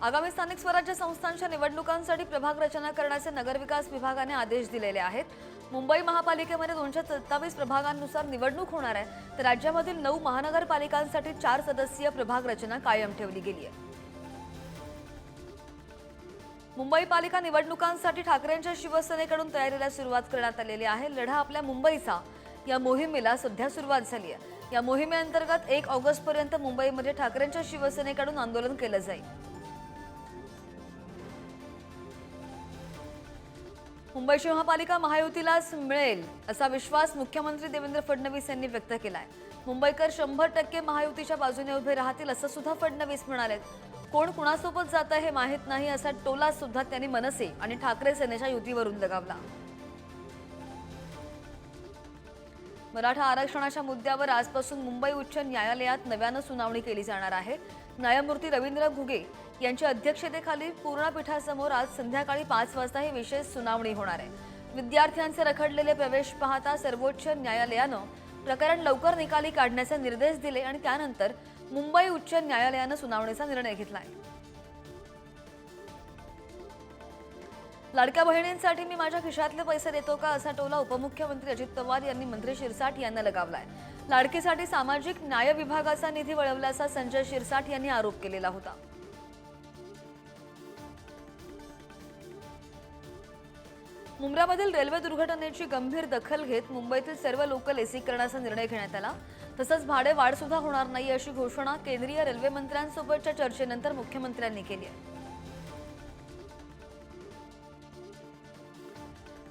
आगामी स्थानिक स्वराज्य संस्थांच्या निवडणुकांसाठी प्रभाग रचना करण्याचे नगरविकास विभागाने आदेश दिलेले आहेत। मुंबई महापालिकेमध्ये 227 प्रभागांनुसार निवडणूक होणार आहे, तर राज्यामधील 9 महानगरपालिकांसाठी 4 सदस्यीय प्रभाग रचना कायम ठेवली गेली आहे। मुंबई पालिका निवडणुकांसाठी ठाकरेंच्या शिवसेनेकडून तयारीला सुरुवात करण्यात आलेली आहे। लढा आपल्या मुंबईचा या मोहिमेला सध्या सुरुवात झाली आहे। या मोहिमेअंतर्गत 1 ऑगस्टपर्यंत मुंबईमध्ये ठाकरेंच्या शिवसेनेकडून आंदोलन केलं जाईल। मुंबईची महापालिका महायुतीलाच मिळेल असा विश्वास मुख्यमंत्री देवेंद्र फडणवीस यांनी व्यक्त केलाय। मुंबईकर 100% महायुतीच्या बाजूने उभे राहतील असं सुद्धा फडणवीस म्हणाले। कोण कुणासोबत जात आहे हे माहित नाही असा टोला सुद्धा त्यांनी मनसे आणि ठाकरे सेनेच्या युतीवरून लगावला। मराठा आरक्षणाच्या मुद्द्यावर आजपासून मुंबई उच्च न्यायालयात नव्यानं सुनावणी केली जाणार आहे। न्यायमूर्ती रवींद्र घुगे यांच्या अध्यक्षतेखाली पूर्णपीठासमोर आज संध्याकाळी 5 वाजता ही विशेष सुनावणी होणार आहे। विद्यार्थ्यांचे रखडलेले प्रवेश पाहता सर्वोच्च न्यायालयानं प्रकरण लवकर निकाली काढण्याचे निर्देश दिले आणि त्यानंतर मुंबई उच्च न्यायालयानं सुनावणीचा निर्णय घेतलाय। लाडक्या बहिणींसाठी मी माझ्या खिशातले पैसे देतो का असा टोला उपमुख्यमंत्री अजित पवार यांनी मंत्री शिरसाट यांना लगावलाय। लाडकीसाठी सामाजिक न्याय विभागाचा निधी वळवल्याचा संजय शिरसाट यांनी आरोप केलेला होता। मुंब्रामधील रेल्वे दुर्घटनेची गंभीर दखल घेत मुंबईतील सर्व लोकल एसी करण्याचा निर्णय घेण्यात आला। तसंच भाडे वाढ सुद्धा होणार नाही अशी घोषणा केंद्रीय रेल्वे मंत्र्यांसोबतच्या चर्चेनंतर मुख्यमंत्र्यांनी केली आहे।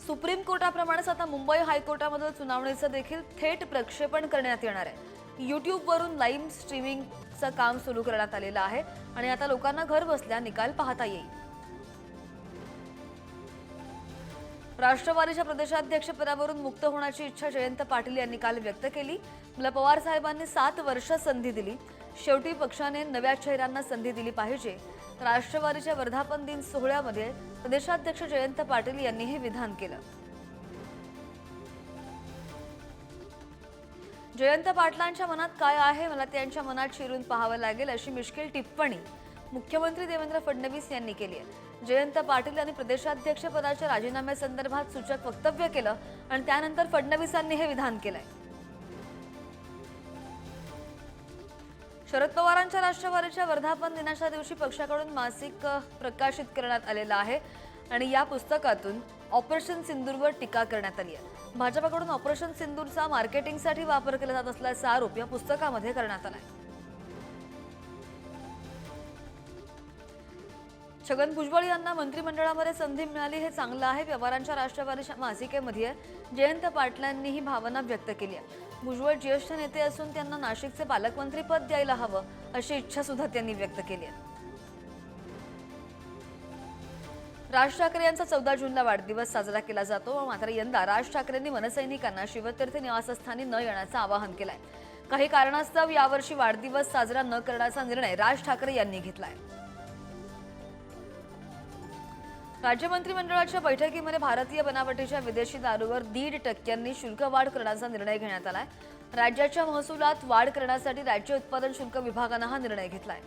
सुप्रीम कोर्टाप्रमाणेच आता मुंबई हायकोर्टामधील सुनावणीचं देखील थेट प्रक्षेपण करण्यात येणार आहे। यूट्यूबवरून लाईव्ह स्ट्रीमिंगचं काम सुरू करण्यात आलेलं आहे आणि आता लोकांना घर बसल्या निकाल पाहता येईल। राष्ट्रवादीच्या प्रदेशाध्यक्षपदावरून मुक्त होण्याची इच्छा जयंत पाटील यांनी काल व्यक्त केली। मला पवार साहेबांनी 7 वर्ष संधी दिली, शेवटी पक्षाने नव्या चेहऱ्यांना संधी दिली पाहिजे। राष्ट्रवादीच्या वर्धापन दिन सोहळ्यामध्ये प्रदेशाध्यक्ष जयंत पाटील यांनी हे विधान केलं। जयंत पाटलांच्या मनात काय आहे मला त्यांच्या मनात शिरून पाहावं लागेल अशी मिश्किल टिप्पणी मुख्यमंत्री देवेंद्र फडणवीस यांनी केली आहे। जयंत पाटील यांनी प्रदेशाध्यक्ष पदाच्या राजीनाम्यासंदर्भात सूचक वक्तव्य केलं आणि त्यानंतर फडणवीसांनी हे विधान केलंय। शरद पवारांच्या राष्ट्रवादीच्या वर्धापन दिनाच्या दिवशी पक्षाकडून मासिक प्रकाशित करण्यात आलेलं आहे आणि या पुस्तकातून ऑपरेशन सिंदूरवर टीका करण्यात आली आहे। भाजपकडून ऑपरेशन सिंदूरचा मार्केटिंगसाठी वापर केला जात असल्याचा आरोप या पुस्तकामध्ये करण्यात आलाय। छगन भुजबळ यांना मंत्रिमंडळामध्ये संधी मिळाली हे चांगलं आहे। व्यवहारांच्या राष्ट्रवादीच्या मासिकेमध्ये जयंत पाटलांनी ही भावना व्यक्त केली आहे। भुजबळ ज्येष्ठ नेते असून त्यांना नाशिकचे पालकमंत्री पद द्यायला हवं अशी इच्छा सुद्धा त्यांनी व्यक्त केली आहे। राज ठाकरे यांचा 14 जूनला वाढदिवस साजरा केला जातो, मात्र यंदा राज ठाकरेंनी मनसैनिकांना शिवतीर्थ निवासस्थानी न येण्याचं आवाहन केलंय। काही कारणास्तव यावर्षी वाढदिवस साजरा न करण्याचा निर्णय राज ठाकरे यांनी घेतलाय। राज्य मंत्रिमंडळाच्या बैठकीमध्ये भारतीय बनावटीच्या विदेशी दारूवर 1.5% शुल्क वाढ करण्याचा निर्णय घेण्यात आलाय। राज्याच्या महसुलात वाढ करण्यासाठी राज्य उत्पादन शुल्क विभागानं हा निर्णय घेतलाय।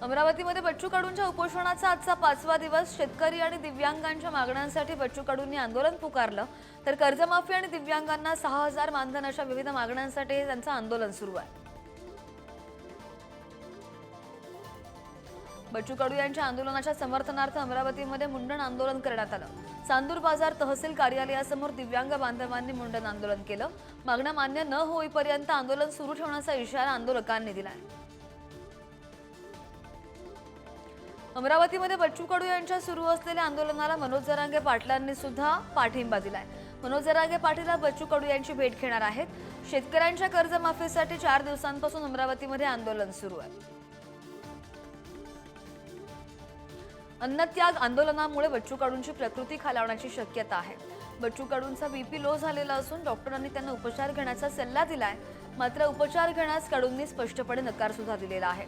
अमरावतीमध्ये बच्चू कडूंच्या उपोषणाचा आजचा 5वा दिवस। शेतकरी आणि दिव्यांगांच्या मागण्यांसाठी बच्चू कडूंनी आंदोलन पुकारलं, तर कर्जमाफी आणि दिव्यांगांना 6000 मानधन अशा विविध मागण्यांसाठी त्यांचं आंदोलन सुरू आहे। बच्चू कडू यांच्या आंदोलनाच्या समर्थनार्थ अमरावतीमध्ये मुंडन आंदोलन करण्यात आलं। चांदूर बाजार तहसील कार्यालयासमोर दिव्यांग बांधवांनी मुंडन आंदोलन केलं। मागण्या मान्य न होईपर्यंत आंदोलन सुरू ठेवण्याचा इशारा आंदोलकांनी दिलाय। अमरावतीमध्ये बच्चू कडू यांच्या सुरू असलेल्या आंदोलनाला मनोज जरांगे पाटलांनी सुद्धा पाठिंबा दिलाय। मनोज जरांगे पाटील बच्चू कडू यांची भेट घेणार आहेत। शेतकऱ्यांच्या कर्जमाफीसाठी 4 दिवसांपासून अमरावतीमध्ये आंदोलन सुरू आहे। अन्नत्याग आंदोलनामुळे बच्चू कडूंची प्रकृती खालावण्याची शक्यता आहे। बच्चू कडूंचा बीपी लो झालेला असून डॉक्टरांनी त्यांना उपचार घेण्याचा सल्ला दिलाय, मात्र उपचार घेण्यास कडूंनी स्पष्टपणे नकार सुद्धा दिलेला आहे।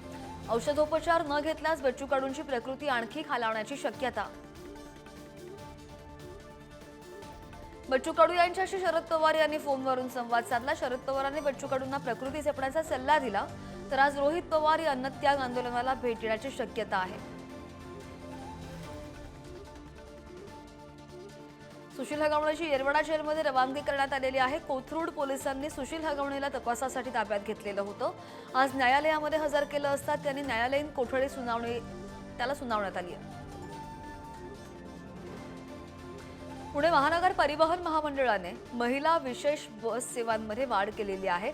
औषधोपचार न घेतल्यास बच्चू कडूंची प्रकृती आणखी खालावण्याची शक्यता। बच्चू कडू यांच्याशी शरद पवार यांनी फोनवरून संवाद साधला. शरद पवारांनी बच्चू कडूंना प्रकृती जपण्याचा सल्ला दिला. तर आज रोहित पवार या अन्नत्याग आंदोलनाला भेट देण्याची शक्यता आहे. सुशील हगवणेची येरवडा जेलमध्ये रवानगी करण्यात आलेली आहे. कोथरूड पोलिसांनी सुशील हगवणेला तपासासाठी ताब्यात घेतलेलं होतं. आज न्यायालयामध्ये हजर केलं असता त्यांनी न्यायालयीन कोठडी त्याला सुनावण्यात आली आहे. पुणे महानगर परिवहन महामंडळाने महिला विशेष बस सेवांमध्ये वाढ केलेली आहे.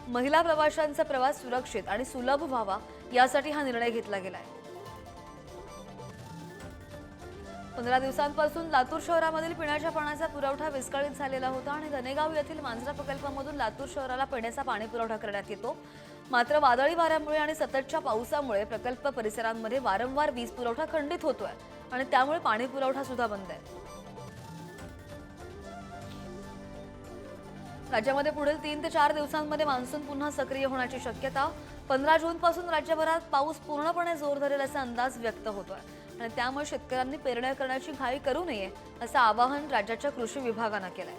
महिला प्रवाशांचा प्रवास सुरक्षित आणि सुलभ व्हावा यासाठी हा निर्णय घेतला गेला आहे. 15 दिवसांपासून लातूर शहरामधील पिण्याच्या पाण्याचा पुरवठा विस्कळीत झालेला होता आणि धनेगाव येथील मांजरा प्रकल्पामधून लातूर शहराला पिण्याचा पाणी पुरवठा करण्यात येतो. मात्र वादळी वाऱ्यामुळे आणि सततच्या पावसामुळे प्रकल्प परिसरांमध्ये वारंवार वीज पुरवठा खंडित होतोय आणि त्यामुळे पाणी पुरवठा सुद्धा बंद आहे. राज्यामध्ये पुढील 3 ते 4 दिवसांमध्ये मान्सून पुन्हा सक्रिय होण्याची शक्यता. 15 जून पासून राज्यभरात पाऊस पूर्णपणे जोर धरेल असा अंदाज व्यक्त होतोय आणि त्यामुळे शेतकऱ्यांनी पेरण्या करण्याची घाई करू नये असं आवाहन राज्याच्या कृषी विभागानं केलंय.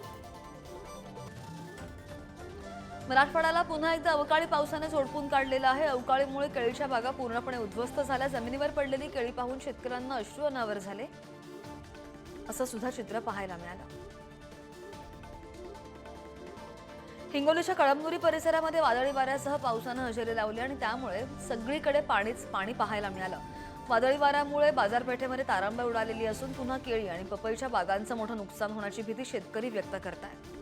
मराठवाड्याला पुन्हा एकदा अवकाळी पावसाने झोडपून काढलेलं आहे. अवकाळीमुळे केळीच्या बागा पूर्णपणे उद्ध्वस्त झाल्या. जमिनीवर पडलेली केळी पाहून शेतकऱ्यांना अश्रू अनावर झाले असं सुद्धा चित्र पाहायला मिळालं. हिंगोलीच्या कळमनुरी परिसरामध्ये वादळी वाऱ्यासह पावसानं हजेरी लावली आणि त्यामुळे सगळीकडे पाणी पाहायला मिळालं. वादळी वाऱ्यामुळे बाजारपेठेमध्ये तारांबळ उडालेली असून पुन्हा केळी आणि पपईच्या बागांचं मोठं नुकसान होण्याची भीती शेतकरी व्यक्त करतायत.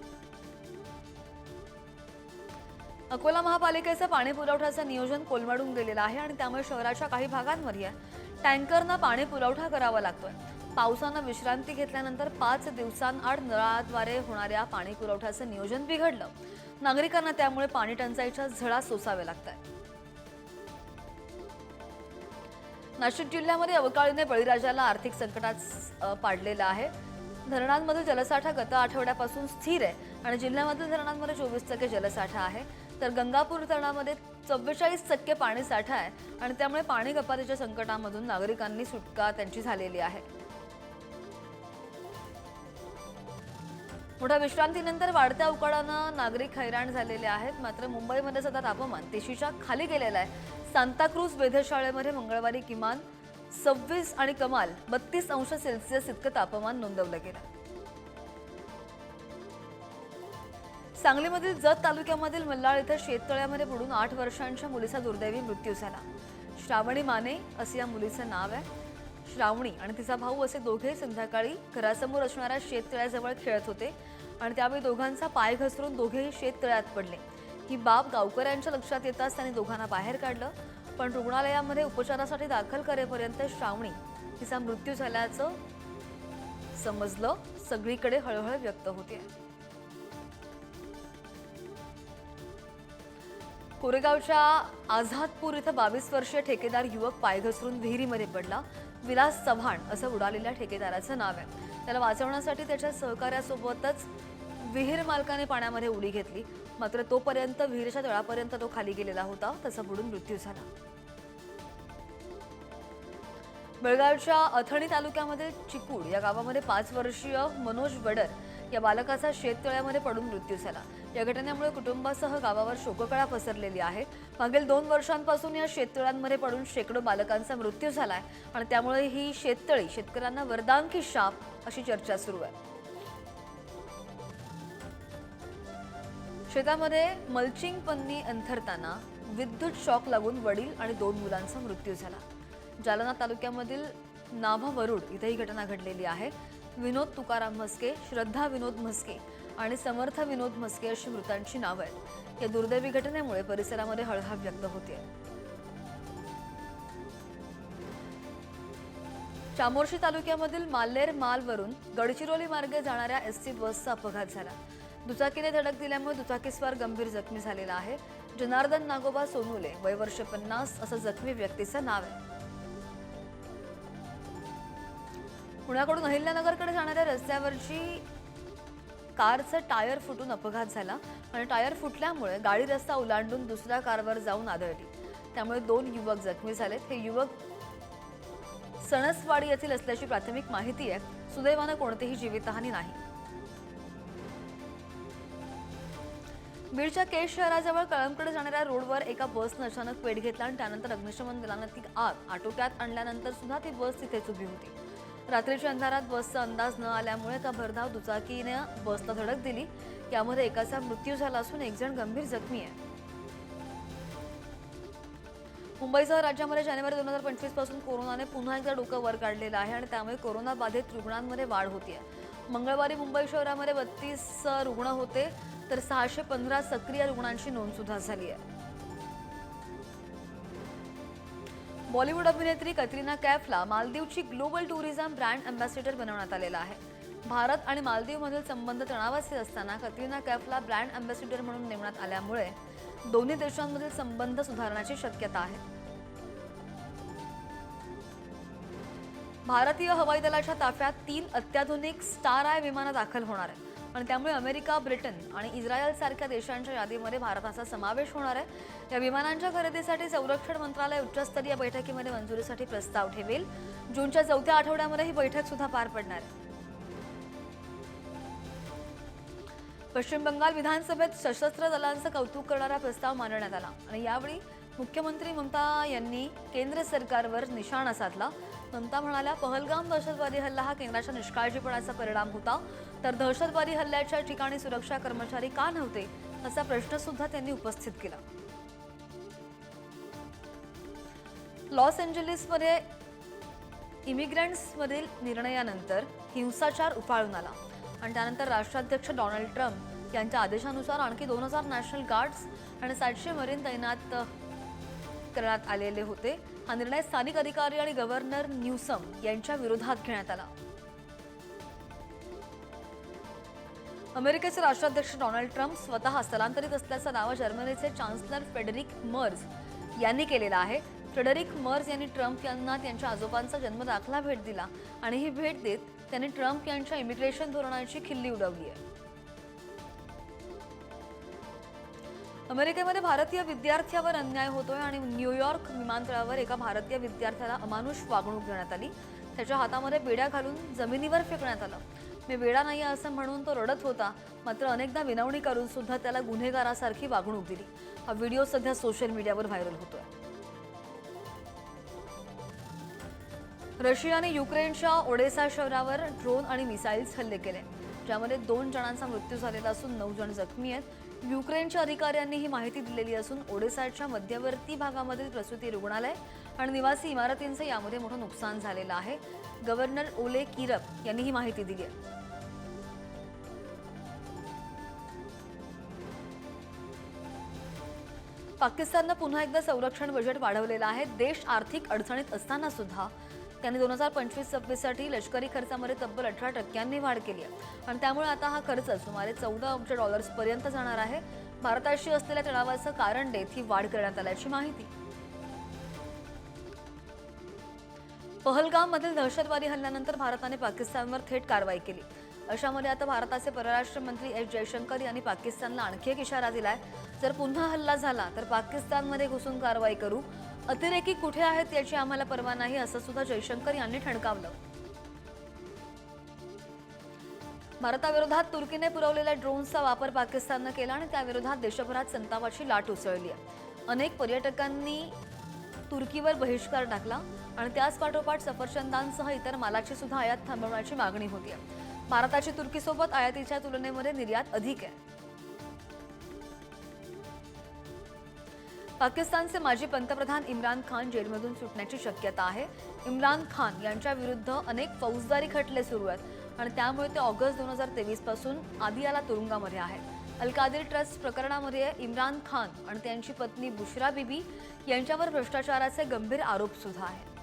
अकोला महापालिकेचं पाणी पुरवठ्याचं नियोजन कोलमडून गेलेलं आहे आणि त्यामुळे शहराच्या काही भागांमध्ये टँकरनं पाणी पुरवठा करावा लागतोय. पावसानं विश्रांती घेतल्यानंतर 5 दिवसांआड नळाद्वारे होणाऱ्या पाणी पुरवठ्याचं नियोजन बिघडलं. नागरिकांना त्यामुळे पाणी टंचाईच्या झळा सोसाव्या लागतात. नाशिक जिल्ह्यामध्ये अवकाळीने बळीराजाला आर्थिक संकटात पाडलेलं आहे. धरणांमधील जलसाठा गत आठवड्यापासून स्थिर आहे आणि जिल्ह्यामधील धरणांमध्ये 24% जलसाठा आहे. तर गंगापूर धरणामध्ये 44% पाणी साठा आहे आणि त्यामुळे पाणी कपातीच्या संकटामधून नागरिकांनी सुटका त्यांची झालेली आहे. मोठ्या विश्रांतीनंतर वाढत्या उकाड्यानं नागरिक हैराण झालेले आहेत. मात्र मुंबईमध्ये सध्या तापमान 30च्या खाली गेलेलं आहे. सांताक्रूज वेधशाळेमध्ये मंगळवारी किमान 26 आणि कमाल 32 अंश सेल्सिअस इतकं तापमान नोंदवलं गेलं. सांगलीमधील जत तालुक्यामधील मल्लाळ इथं शेततळ्यामध्ये बुडून 8 वर्षांच्या मुलीचा दुर्दैवी मृत्यू झाला. श्रावणी माने असं या मुलीचं नाव आहे. श्रावणी आणि तिचा भाऊ असे दोघे संध्याकाळी घरासमोर असणाऱ्या शेततळ्याजवळ खेळत होते आणि त्यावेळी दोघांचा पाय घसरून दोघेही शेततळ्यात पडले. ही बाब गावकऱ्यांच्या लक्षात येताच त्यांनी दोघांना बाहेर काढलं, पण रुग्णालयामध्ये उपचारासाठी दाखल करेपर्यंत श्रावणी तिचा मृत्यू झाल्याचं समजलं. सगळीकडे हळहळ व्यक्त होते. कोरेगावच्या आझादपूर इथं 22 वर्षीय ठेकेदार युवक पाय घसरून विहिरीमध्ये पडला. विलास चव्हाण असं उडालेल्या ठेकेदाराचं नाव आहे. त्याला वाचवण्यासाठी त्याच्या सहकार्यासोबतच विहीर मालकाने पाण्यामध्ये उडी घेतली. मात्र तोपर्यंत विहिरीच्या तळापर्यंत तो खाली गेलेला होता. त्याचा बुडून मृत्यू झाला. बेळगावच्या अथणी तालुक्यामध्ये चिकूड या गावामध्ये 5 वर्षीय मनोज वडर या बालकाचा शेततळ्यामध्ये पडून मृत्यू झाला. या घटनेमुळे कुटुंबासह गावावर शोककळा पसरलेली आहे. मागील 2 वर्षांपासून या शेततळ्यांमध्ये पडून शेकडो बालकांचा मृत्यू झालाय आणि त्यामुळे ही शेततळी शेतकऱ्यांना वरदान की शाप अशी चर्चा सुरू आहे. शेतामध्ये मल्चिंग पन्नी अंथरताना विद्युत शॉक लागून वडील आणि 2 मुलांचा मृत्यू झाला. जालना तालुक्यामधील नाभा वरुड इथे ही घटना घडलेली आहे. विनोद तुकाराम म्हस्के, श्रद्धा विनोद म्हस्के आणि समर्थ विनोद म्हस्के अशी मृतांची नावं आहेत. या दुर्दैवी घटनेमुळे परिसरामध्ये हळहळ व्यक्त होते. चामोर्शी तालुक्यामधील माल्लेर मालवरून गडचिरोली मार्गे जाणाऱ्या एसटी बसचा अपघात झाला. दुचाकीने धडक दिल्यामुळे दुचाकीस्वार गंभीर जखमी झालेला आहे. जनार्दन नागोबा सोनुले वय वर्ष 50 असं जखमी व्यक्तीचं नाव आहे. पुण्याकडून अहिल्यानगरकडे जाणाऱ्या रस्त्यावरची कारचं टायर फुटून अपघात झाला आणि टायर फुटल्यामुळे गाडी रस्ता ओलांडून दुसऱ्या कारवर जाऊन आदळली. त्यामुळे 2 युवक जखमी झालेत. हे युवक सणसवाडी येथील असल्याची प्राथमिक माहिती आहे. सुदैवानं कोणतीही जीवितहानी नाही. बीडच्या केश शहराजवळ कळमकडे जाणाऱ्या रोडवर एका बसनं अचानक पेट घेतला आणि त्यानंतर अग्निशमन दलानं ती आग आटोक्यात आणल्यानंतर सुद्धा ती बस तिथेच उभी होती. रात्रीच्या अंधारात बसचा अंदाज न आल्यामुळे एका भरधाव दुचाकीने बसला धडक दिली. यामध्ये एकाचा मृत्यू झाला असून एक जण गंभीर जखमी आहे. मुंबईसह राज्यामध्ये जानेवारी 2025 पासून कोरोनाने पुन्हा एकदा डोकं वर काढलेलं आहे आणि त्यामुळे कोरोना बाधित रुग्णांमध्ये वाढ होतीये. मंगळवारी मुंबई शहरामध्ये 32 रुग्ण होते तर 615 सक्रिय रुग्णांची नोंद सुद्धा झाली आहे. बॉलिवूड अभिनेत्री कतरिना कैफला मालदीवची ग्लोबल टुरिझम ब्रँड अँबॅसेडर बनवण्यात आलेला आहे. भारत आणि मालदीवमधील संबंध तणावाचे असताना कतरिना कैफला ब्रँड अँबॅसेडर म्हणून नेमण्यात आल्यामुळे दोन्ही देशांमधील संबंध सुधारण्याची शक्यता आहे. भारतीय हवाई दलाच्या ताफ्यात 3 अत्याधुनिक स्टार आय विमानं दाखल होणार आहेत आणि त्यामुळे अमेरिका, ब्रिटन आणि इस्रायल सारख्या देशांच्या यादीमध्ये भारताचा समावेश होणार आहे. या विमानांच्या खरेदीसाठी संरक्षण मंत्रालय उच्चस्तरीय बैठकीमध्ये मंजुरीसाठी प्रस्ताव ठेवेल. जूनच्या 4थ्या आठवड्यामध्ये ही बैठक सुद्धा पार पडणार आहे. पश्चिम बंगाल विधानसभेत सशस्त्र दलांचं कौतुक करणारा प्रस्ताव मांडण्यात आला आणि यावेळी मुख्यमंत्री ममता यांनी केंद्र सरकारवर निशाणा साधला. ममता म्हणाल्या, पहलगाम दहशतवादी हल्ला हा केंद्राच्या निष्काळजीपणाचा परिणाम होता, तर दहशतवादी हल्ल्याच्या ठिकाणी सुरक्षा कर्मचारी का नव्हते असा प्रश्न सुद्धा त्यांनी उपस्थित केला. लॉस एंजेलिसमध्ये इमिग्रंट्समधील निर्णयानंतर हिंसाचार उफाळून आला आणि त्यानंतर राष्ट्राध्यक्ष डोनाल्ड ट्रम्प यांच्या आदेशानुसार आणखी 2000 नॅशनल गार्ड्स आणि 700 मरीन तैनात करण्यात आलेले होते. हा निर्णय स्थानिक अधिकारी आणि गव्हर्नर न्यूसम यांच्या विरोधात घेण्यात आला. अमेरिकेचे राष्ट्राध्यक्ष डोनाल्ड ट्रम्प स्वतः स्थलांतरित असल्याचा दावा जर्मनीचे चान्सलर फ्रेडरिक मर्ज यांनी केलेला आहे. फ्रेडरिक मर्ज यांनी ट्रम्प यांना त्यांच्या आजोबांचा जन्मदाखला भेट दिला आणि ही भेट देत त्यांनी ट्रम्प यांच्या इमिग्रेशन धोरणाची खिल्ली उडवली आहे. अमेरिकेमध्ये भारतीय विद्यार्थ्यावर अन्याय होतोय आणि न्यूयॉर्क विमानतळावर एका भारतीय विद्यार्थ्याला अमानुष वागणूक देण्यात आली. त्याच्या हातामध्ये बेड्या घालून जमिनीवर फेकण्यात आलं. मी बेडा नाही असं म्हणून तो रडत होता, मात्र अनेकदा विनवणी करून सुद्धा त्याला गुन्हेगारासारखी वागणूक दिली. हा व्हिडिओ सध्या सोशल मीडियावर व्हायरल होतोय. रशियाने युक्रेनच्या ओडेसा शहरावर ड्रोन आणि मिसाईल्स हल्ले केले, ज्यामध्ये 2 जणांचा मृत्यू झालेला असून 9 जण जखमी आहेत. युक्रेनच्या अधिकाऱ्यांनी ही माहिती दिलेली असून ओडेसाच्या मध्यवर्ती भागामधील प्रसूती रुग्णालय आणि निवासी इमारतींचं यामध्ये मोठं नुकसान झालेलं आहे. गव्हर्नर ओले किरप यांनी ही माहिती दिली आहे. पाकिस्ताननं पुन्हा एकदा संरक्षण बजेट वाढवलेलं आहे. देश आर्थिक अडचणीत असताना सुद्धा त्यांनी 2025-26 साठी लष्करी खर्चामध्ये तब्बल 18% वाढ केली आहे आणि त्यामुळे आता हा खर्च सुमारे $14 अब्ज पर्यंत जाणार आहे. भारताशी असलेल्या तणावाचं कारण देत ही वाढ करण्यात आल्याची माहिती. पहलगाममधील दहशतवादी हल्ल्यानंतर भारताने पाकिस्तानवर थेट कारवाई केली. अशामध्ये आता भारताचे परराष्ट्र मंत्री एस जयशंकर यांनी पाकिस्तानला आणखी एक इशारा दिलाय. जर पुन्हा हल्ला झाला तर पाकिस्तानमध्ये घुसून कारवाई करू. अतिरेकी कुठे आहेत याची आम्हाला पर्वा नाही असं सुद्धा जयशंकर यांनी ठणकावलं. भारताविरोधात तुर्कीने पुरवलेल्या ड्रोन्सचा वापर पाकिस्ताननं केला आणि त्याविरोधात देशभरात संतापाची लाट उसळली आहे. अनेक पर्यटकांनी तुर्कीवर बहिष्कार टाकला आणि त्याच पाठोपाठ सफरचंदांसह इतर मालाची सुद्धा आयात थांबवण्याची मागणी होती. भारताची तुर्कीसोबत आयातीच्या तुलनेमध्ये निर्यात अधिक आहे. पाकिस्तानचे माजी पंतप्रधान इम्रान खान जेलमधून सुटण्याची शक्यता आहे. इम्रान खान यांच्या विरुद्ध अनेक फौजदारी खटले सुरू आहेत आणि त्यामुळे ते ऑगस्ट 2023 पासून आदियाला तुरुंगामध्ये आहेत. अल-कादीर ट्रस्ट प्रकरणामध्ये इम्रान खान आणि त्यांची पत्नी बुशरा बीबी यांच्यावर भ्रष्टाचाराचे गंभीर आरोप सुद्धा आहेत.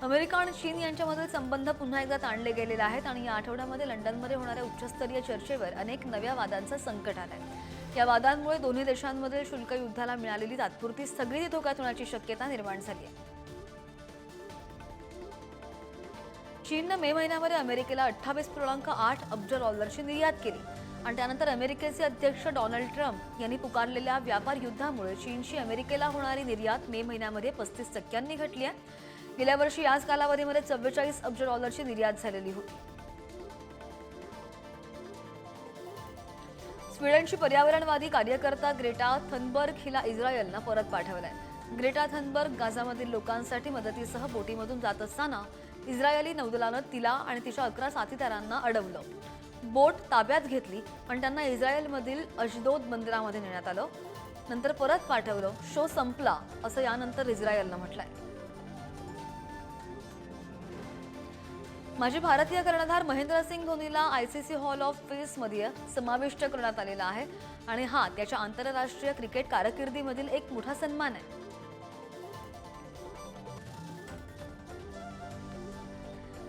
अमेरिका आणि चीन यांच्यामधील संबंध पुन्हा एकदा ताणले गेलेले आहेत आणि या आठवड्यामध्ये लंडनमध्ये होणाऱ्या उच्चस्तरीय चर्चेवर अनेक नव्या वादांचं संकट आलंय. या वादांमुळे दोन्ही देशांमधील शुल्क युद्धाला मिळालेली तात्पुरती स्थगिती धोक्यात होण्याची शक्यता निर्माण झाली आहे. चीनने मे महिन्यामध्ये अमेरिकेला $28.8 अब्ज निर्यात केली आणि त्यानंतर अमेरिकेचे अध्यक्ष डोनाल्ड ट्रम्प यांनी पुकारलेल्या व्यापार युद्धामुळे चीनची अमेरिकेला होणारी निर्यात मे महिन्यामध्ये 35% घटली आहे. गेल्या वर्षी याच कालावधीमध्ये $44 अब्ज निर्यात झालेली होती. स्वीडनची पर्यावरणवादी कार्यकर्ता ग्रेटा थनबर्ग हिला इस्रायलनं परत पाठवलंय. ग्रेटा थनबर्ग गाझामधील लोकांसाठी मदतीसह बोटीमधून जात असताना इस्रायली नौदलानं तिला आणि तिच्या 11 साथीदारांना अडवलं. बोट ताब्यात घेतली पण त्यांना इस्रायलमधील अशदोद बंदरामध्ये नेण्यात आलं. नंतर परत पाठवलं. शो संपला असं यानंतर इस्रायलनं म्हटलंय. माजी भारतीय कर्णधार महेंद्रसिंग धोनीला आयसीसी हॉल ऑफ फेममध्ये समाविष्ट करण्यात आलेला आहे आणि हा त्याच्या आंतरराष्ट्रीय क्रिकेट कारकिर्दीमधील एक मोठा सन्मान आहे.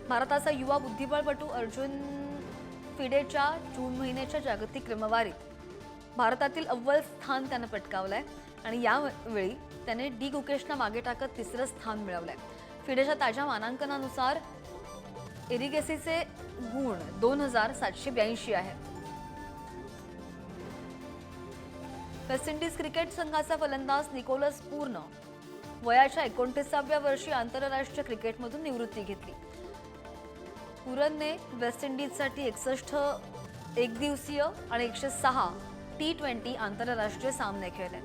भारताचा युवा बुद्धिबळपटू अर्जुन फिडेच्या जून महिन्याच्या जागतिक क्रमवारीत भारतातील अव्वल स्थान त्यानं पटकावलंय आणि यावेळी त्याने डी गुकेशला मागे टाकत तिसरं स्थान मिळवलंय. फिडेच्या ताज्या मानांकनानुसार एरिगेसीचे गुण 2782 आहेत. वेस्ट इंडिज क्रिकेट संघाचा फलंदाज निकोलस पूर्ण वयाच्या 29व्या वर्षी आंतरराष्ट्रीय क्रिकेटमधून निवृत्ती घेतली. पूरनने वेस्ट इंडिजसाठी 61 एकदिवसीय आणि 106 T20 आंतरराष्ट्रीय सामने खेळले.